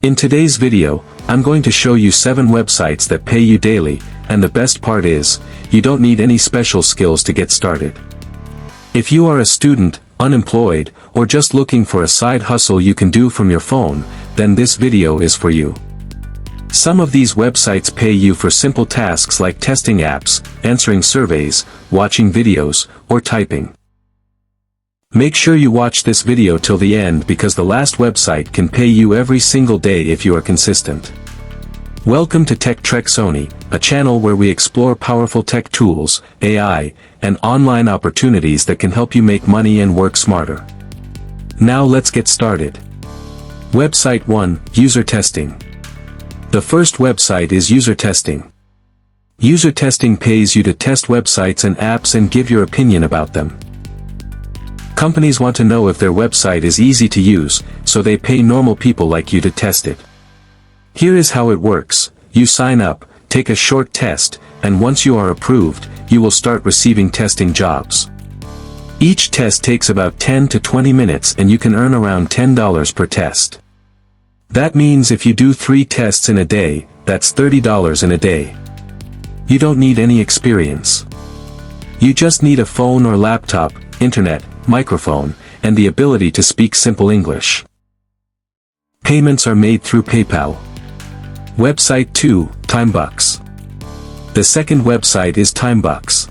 In today's video, I'm going to show you 7 websites that pay you daily, and the best part is, you don't need any special skills to get started. If you are a student, unemployed, or just looking for a side hustle you can do from your phone, then this video is for you. Some of these websites pay you for simple tasks like testing apps, answering surveys, watching videos, or typing. Make sure you watch this video till the end because the last website can pay you every single day if you are consistent. Welcome to Tech Trek Sony, a channel where we explore powerful tech tools, AI, and online opportunities that can help you make money and work smarter. Now let's get started. Website 1, User Testing. The first website is User Testing. User Testing pays you to test websites and apps and give your opinion about them. Companies want to know if their website is easy to use, so they pay normal people like you to test it. Here is how it works. You sign up, take a short test, and once you are approved, you will start receiving testing jobs. Each test takes about 10 to 20 minutes and you can earn around $10 per test. That means if you do 3 tests in a day, that's $30 in a day. You don't need any experience. You just need a phone or laptop, internet, microphone, and the ability to speak simple English. Payments are made through PayPal. Website 2, Timebucks. The second website is Timebucks.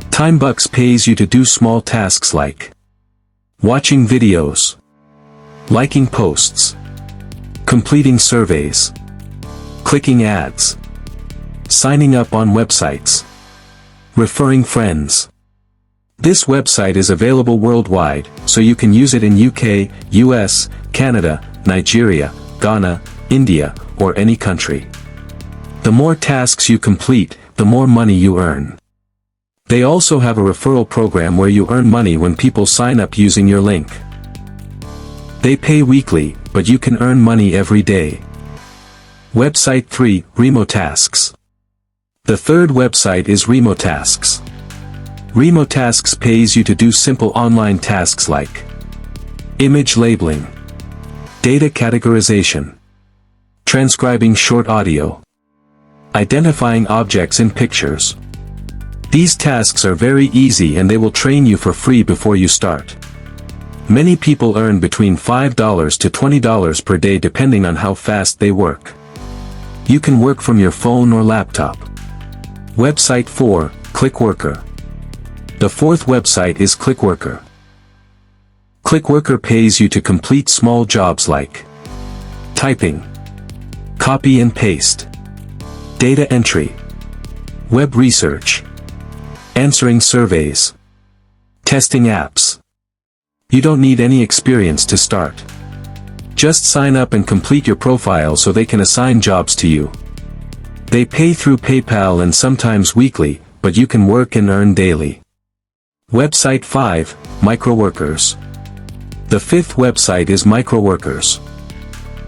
Timebucks pays you to do small tasks like watching videos, liking posts, completing surveys, clicking ads, signing up on websites, referring friends. This website is available worldwide, so you can use it in UK, US, Canada, Nigeria, Ghana, India, or any country. The more tasks you complete, the more money you earn. They also have a referral program where you earn money when people sign up using your link. They pay weekly, but you can earn money every day. Website 3, Remotasks. The third website is Remotasks. Remotasks pays you to do simple online tasks like image labeling, data categorization, transcribing short audio, identifying objects in pictures. These tasks are very easy and they will train you for free before you start. Many people earn between $5 to $20 per day depending on how fast they work. You can work from your phone or laptop. Website 4, ClickWorker. The fourth website is ClickWorker. ClickWorker pays you to complete small jobs like typing, copy and paste, data entry, web research, answering surveys, testing apps. You don't need any experience to start. Just sign up and complete your profile so they can assign jobs to you. They pay through PayPal and sometimes weekly, but you can work and earn daily. Website 5, Microworkers. The fifth website is Microworkers.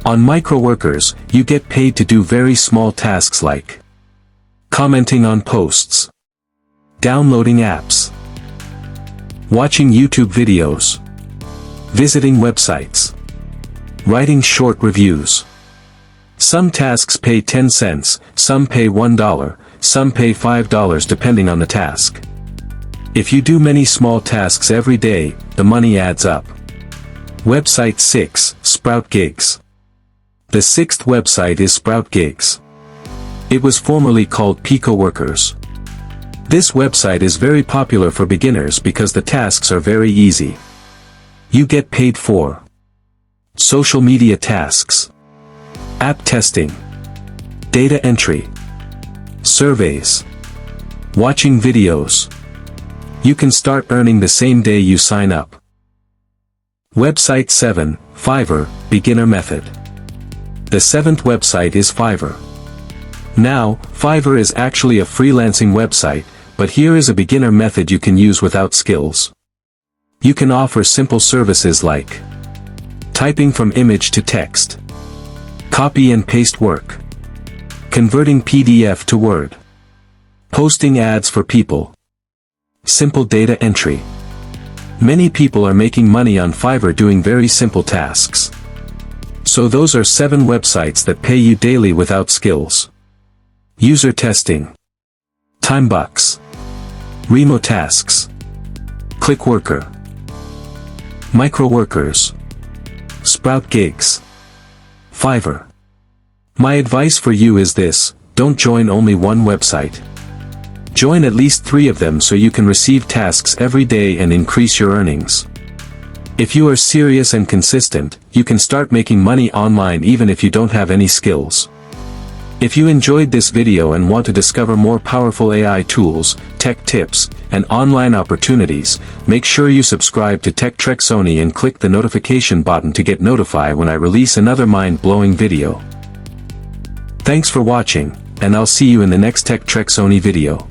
On Microworkers, you get paid to do very small tasks like commenting on posts, downloading apps, watching YouTube videos, visiting websites, writing short reviews. Some tasks pay 10 cents, some pay $1, some pay $5 depending on the task. If you do many small tasks every day, the money adds up. Website 6, Sprout Gigs. The sixth website is Sprout Gigs. It was formerly called Pico Workers. This website is very popular for beginners because the tasks are very easy. You get paid for social media tasks, app testing, data entry, surveys, watching videos. You can start earning the same day you sign up. Website 7, Fiverr, Beginner Method. The seventh website is Fiverr. Now, Fiverr is actually a freelancing website, but here is a beginner method you can use without skills. You can offer simple services like typing from image to text, copy and paste work, converting PDF to Word, posting ads for people, simple data entry. Many people are making money on Fiverr doing very simple tasks. So those are 7 websites that pay you daily without skills. User testing, Timebucks, Remote tasks, Clickworker, Microworkers, Sprout Gigs, Fiverr. My advice for you is this: don't join only one website. Join at least 3 of them so you can receive tasks every day and increase your earnings. If you are serious and consistent, you can start making money online even if you don't have any skills. If you enjoyed this video and want to discover more powerful AI tools, tech tips, and online opportunities, make sure you subscribe to Tech Trek Sony and click the notification button to get notified when I release another mind-blowing video. Thanks for watching, and I'll see you in the next Tech Trek Sony video.